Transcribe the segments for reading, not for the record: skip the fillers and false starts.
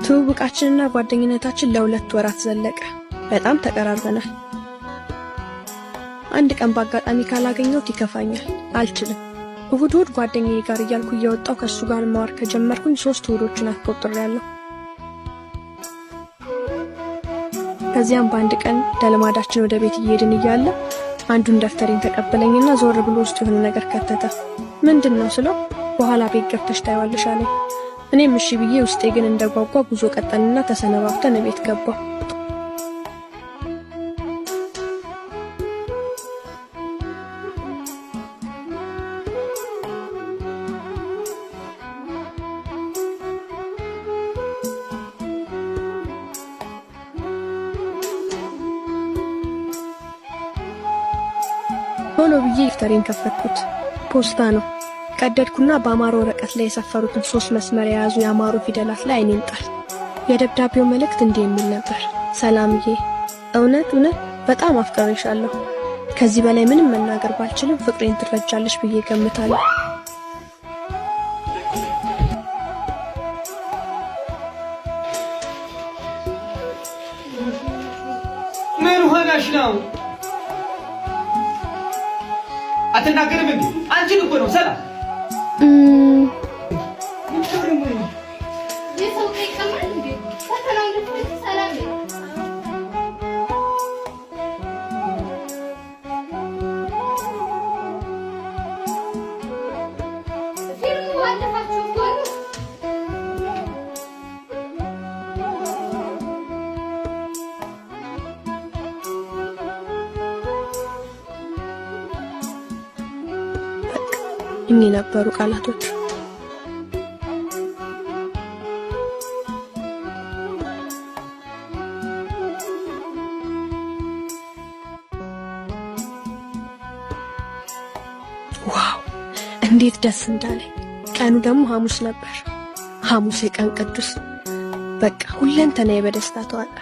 ትውውቃችንና ጓደኝነታችን ለሁለት ወራት ዘለቀ። በጣም ተቀራርበናል። አንድ ቀን በአጋጣሚ ካላገኘሁት ይከፋኛል፣ አልችልም። እሑድ ጓደኛዬ ጋር እያልኩ እየወጣሁ ከሱ ጋር ማወር ከጀመርኩኝ 3 እሑዶችን አስቆጥሬያለሁ። ከዚያም በአንድ ቀን ለልማዳችን ወደ ቤት እየሄድን እያለ አንዱን ደፍተሬን ተቀበለኝና ዞር ብሎ ውስጥ የሆነ ነገር ከተተ። ምንድነው ስለው በኋላ ቤት ገብተሽ ታይዋለሽ አለኝ። እኔም እሺ ብዬ ውስጤ ግን እንደጓጓ ጉዞ ቀጠልና ተሰነባብተን ቤት ገባሁ። ቶሎ ብዬ ደፍተሬን ከፈትኩት። ፖስታ ነው። ቀደድኩና በአማሮ ወረቀት ላይ የሰፈሩትን 3 መስመር የያዙ የአማሮ ፊደላት ላይ አይኔን ጣል። የደብዳቤው መልእክት እንዲህ የሚል ነበር። ሰላምዬ፣ እውነት በጣም አፍቅሬሻለሁ። ከዚህ በላይ ምንም መናገር ባልችልም ፍቅሬን ትረጃለሽ ብዬ ገምታለሁ። ምን ሆነሽ ነው? አትናገርም እንዴ? አንቺን እኮ ነው ሰላም እኚህ ነበሩ ቃላቶች። ዋው እንዴት ደስ እንዳለኝ! ቀኑ ደግሞ ሐሙስ ነበር። ሐሙስ የቀን ቅዱስ። በቃ ሁለንተናዬ በደስታ ተዋጠ።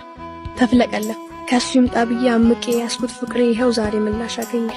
ተፍለቀለኩ። ከሱ ይምጣ ብዬ አምቄ ያስኩት ፍቅሬ ይኸው ዛሬ ምላሽ አገኘ።